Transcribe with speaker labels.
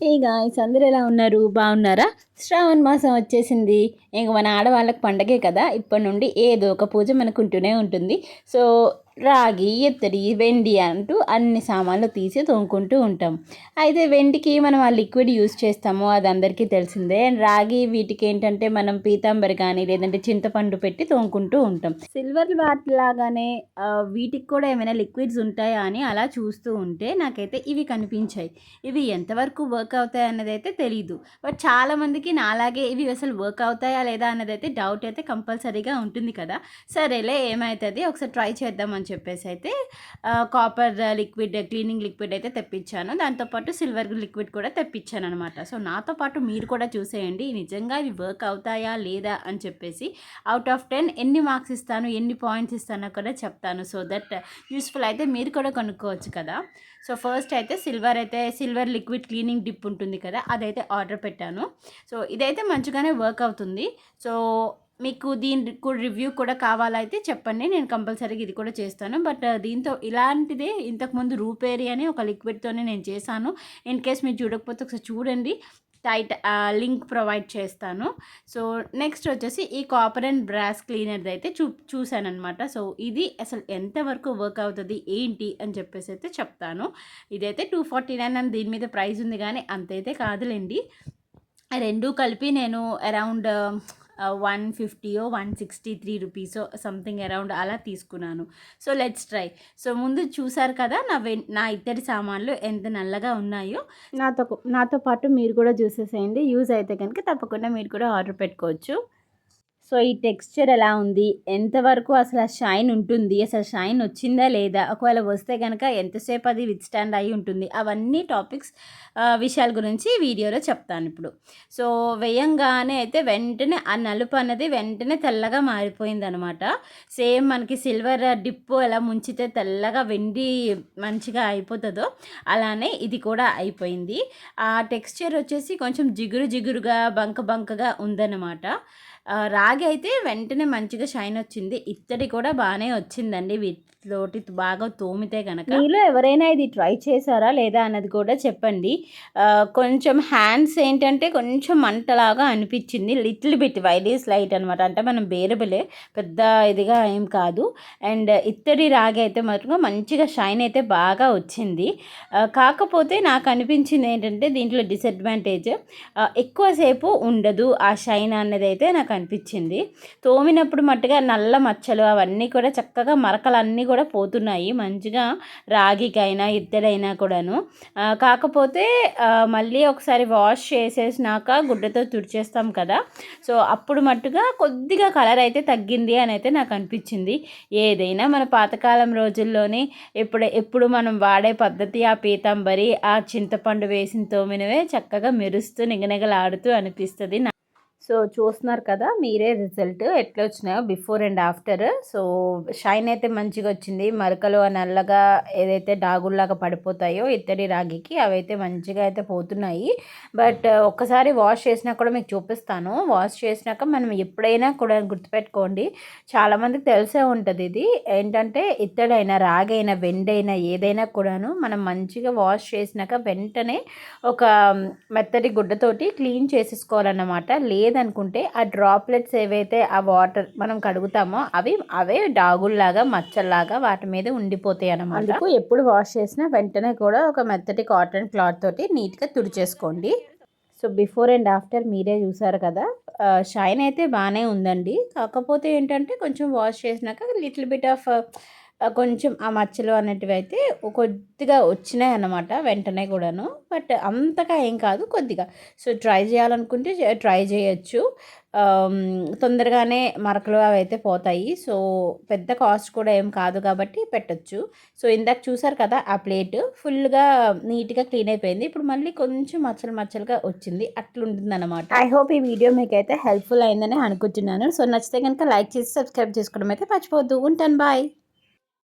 Speaker 1: ఏ guys అందరూ ఎలా ఉన్నారు? బాగున్నారా? శ్రావణ మాసం వచ్చేసింది. ఇంక మన ఆడవాళ్ళకి పండగే కదా! ఇప్పటి నుండి ఏదో ఒక పూజ మనకు ఉంటూనే ఉంటుంది. సో రాగి, ఇత్తడి, వెండి అంటూ అన్ని సామాన్లు తీసి తోముకుంటూ ఉంటాం. అయితే వెండికి మనం ఆ లిక్విడ్ యూస్ చేస్తాము, అది అందరికీ తెలిసిందే. అండ్ రాగి వీటికి ఏంటంటే మనం పీతాంబరి కానీ లేదంటే చింతపండు పెట్టి తోముకుంటూ ఉంటాం. సిల్వర్ వాటిలాగానే వీటికి కూడా ఏమైనా లిక్విడ్స్ ఉంటాయా అని అలా చూస్తూ ఉంటే నాకైతే ఇవి కనిపించాయి. ఇవి ఎంతవరకు వర్క్ అవుతాయి అన్నది అయితే తెలీదు. బట్ చాలామందికి నాలాగే ఇవి అసలు వర్క్ అవుతాయా లేదా అన్నదైతే డౌట్ అయితే కంపల్సరీగా ఉంటుంది కదా. సరేలే ఏమవుతుంది ఒకసారి ట్రై చేద్దాం అని చెప్పేసి అయితే కాపర్ లిక్విడ్ క్లీనింగ్ లిక్విడ్ అయితే తెప్పించాను. దాంతోపాటు సిల్వర్ లిక్విడ్ కూడా తెప్పించాను అనమాట. సో నాతో పాటు మీరు కూడా చూసేయండి నిజంగా ఇవి వర్క్ అవుతాయా లేదా అని చెప్పేసి. అవుట్ ఆఫ్ 10 ఎన్ని మార్క్స్ ఇస్తాను, ఎన్ని పాయింట్స్ ఇస్తానో కూడా చెప్తాను. సో దట్ యూస్ఫుల్ అయితే మీరు కూడా కొనుక్కోవచ్చు కదా. సో ఫస్ట్ అయితే సిల్వర్ లిక్విడ్ క్లీనింగ్ డిప్ ఉంటుంది కదా, అదైతే ఆర్డర్ పెట్టాను. సో ఇదైతే మంచిగానే వర్క్ అవుతుంది. సో మీకు దీని రివ్యూ కూడా కావాలైతే చెప్పండి, నేను కంపల్సరీగా ఇది కూడా చేస్తాను. బట్ దీంతో ఇలాంటిదే ఇంతకుముందు రూపేరి అని ఒక లిక్విడ్తోనే నేను చేశాను. ఇన్ కేస్ మీరు చూడకపోతే ఒకసారి చూడండి, టైట్ లింక్ ప్రొవైడ్ చేస్తాను. సో నెక్స్ట్ వచ్చేసి ఈ కాపర్ అండ్ బ్రాస్ క్లీనర్ది అయితే చూశానమాట. సో ఇది అసలు ఎంతవరకు వర్క్ అవుతుంది ఏంటి అని చెప్పేసి అయితే చెప్తాను. ఇదైతే 249 అని దీని మీద ప్రైస్ ఉంది, కానీ అంతైతే కాదులేండి. రెండు కలిపి నేను అరౌండ్ 150 163 రూపీసో సంథింగ్ అరౌండ్ అలా తీసుకున్నాను. So let's try. సో ముందు చూసారు కదా నా ఇత్తడి సామాన్లు ఎంత నల్లగా ఉన్నాయో. నాతో పాటు మీరు కూడా చూసేసేయండి. యూజ్ అయితే కనుక తప్పకుండా మీరు కూడా ఆర్డర్ పెట్టుకోవచ్చు. సో ఈ టెక్స్చర్ ఎలా ఉంది, ఎంతవరకు అసలు ఆ షైన్ ఉంటుంది, అసలు షైన్ వచ్చిందా లేదా, ఒకవేళ వస్తే కనుక ఎంతసేపు అది విత్స్టాండ్ అయి ఉంటుంది, అవన్నీ టాపిక్స్ విషయాల గురించి వీడియోలో చెప్తాను ఇప్పుడు. సో వేయంగానే అయితే వెంటనే ఆ నలుపు అన్నది వెంటనే తెల్లగా మారిపోయింది అనమాట. సేమ్ మనకి సిల్వర్ డిప్పు ఎలా ముంచితే తెల్లగా వెండి మంచిగా అయిపోతుందో అలానే ఇది కూడా అయిపోయింది. ఆ టెక్స్చర్ వచ్చేసి కొంచెం జిగురు జిగురుగా బంకగా ఉందన్నమాట. రాగి అయితే వెంటనే మంచిగా షైన్ వచ్చింది. ఇత్తడి కూడా బాగానే వచ్చిందండి వీటితోటి బాగా తోమితే కనుక. మీలో ఎవరైనా ఇది ట్రై చేశారా లేదా అన్నది కూడా చెప్పండి. కొంచెం హ్యాండ్స్ ఏంటంటే కొంచెం మంటలాగా అనిపించింది, లిటిల్ బిట్ వైలీస్ లైట్ అనమాట. అంటే మనం బేరబులే, పెద్ద ఇదిగా ఏం కాదు. అండ్ ఇత్తడి రాగి అయితే మాత్రం మంచిగా షైన్ అయితే బాగా వచ్చింది. కాకపోతే నాకు అనిపించింది ఏంటంటే దీంట్లో డిసడ్వాంటేజ్ ఎక్కువసేపు ఉండదు ఆ షైన్ అన్నది అయితే నాకు అనిపించింది. తోమినప్పుడు మట్టుగా నల్ల మచ్చలు అవన్నీ కూడా చక్కగా మరకలన్నీ కూడా పోతున్నాయి మంచిగా, రాగికైనా ఇత్తడైనా కూడాను. కాకపోతే మళ్ళీ ఒకసారి వాష్ చేసేసినాక గుడ్డతో తుడిచేస్తాం కదా, సో అప్పుడు మట్టుగా కొద్దిగా కలర్ అయితే తగ్గింది అని అయితే నాకు అనిపించింది. ఏదైనా మన పాతకాలం రోజుల్లోనే ఎప్పుడు మనం వాడే పద్ధతి ఆ పీతాంబరి ఆ చింతపండు వేసిన తోమినవే చక్కగా మెరుస్తూ నిగనిగలాడుతూ అనిపిస్తుంది. సో చూస్తున్నారు కదా మీరే రిజల్ట్ ఎట్లా వచ్చినాయో before and after. So shine అయితే మంచిగా వచ్చింది. మరకలు నల్లగా ఏదైతే డాగుల్లాగా పడిపోతాయో ఇత్తడి రాగికి అవైతే మంచిగా అయితే పోతున్నాయి. బట్ ఒక్కసారి వాష్ చేసినా కూడా మీకు చూపిస్తాను. వాష్ చేసినాక మనం ఎప్పుడైనా కూడా గుర్తుపెట్టుకోండి, చాలామందికి తెలిసే ఉంటుంది ఇది ఏంటంటే ఇత్తడైనా రాగైనా వెండైనా ఏదైనా కూడాను మనం మంచిగా వాష్ చేసినాక వెంటనే ఒక మెత్తటి గుడ్డతోటి క్లీన్ చేసేసుకోవాలన్నమాట. లేదనుకుంటే ఆ డ్రాప్లెట్స్ ఏవైతే ఆ వాటర్ మనం కడుగుతామో అవే డాగుల్లాగా మచ్చల్లాగా వాటి మీద ఉండిపోతాయి అన్నమాట. అందుకు ఎప్పుడు వాష్ చేసినా వెంటనే కూడా ఒక మెత్తటి కాటన్ క్లాత్ తోటి నీట్గా తుడిచేసుకోండి. సో బిఫోర్ అండ్ ఆఫ్టర్ మీరే చూసారు కదా, షైన్ అయితే బాగానే ఉందండి. కాకపోతే ఏంటంటే కొంచెం వాష్ చేసినాక లిటిల్ బిట్ ఆఫ్ కొంచెం ఆ మచ్చలు అనేటివి అయితే కొద్దిగా వచ్చినాయి అన్నమాట వెంటనే కూడాను. బట్ అంతగా ఏం కాదు, కొద్దిగా. సో ట్రై చేయాలనుకుంటే ట్రై చేయొచ్చు. తొందరగానే మరకలు అవి అయితే పోతాయి. సో పెద్ద కాస్ట్ కూడా ఏం కాదు కాబట్టి పెట్టచ్చు. సో ఇందాక చూసారు కదా ఆ ప్లేట్ ఫుల్గా నీట్గా క్లీన్ అయిపోయింది. ఇప్పుడు మళ్ళీ కొంచెం మచ్చలుగా వచ్చింది, అట్లుంటుంది అనమాట. ఐ హోప్ ఈ వీడియో మీకు అయితే హెల్ప్ఫుల్ అయిందని అనుకుంటున్నాను. సో నచ్చితే కనుక లైక్ చేసి సబ్స్క్రైబ్ చేసుకోవడం అయితే మర్చిపోవద్దు. ఉంటాను, బాయ్.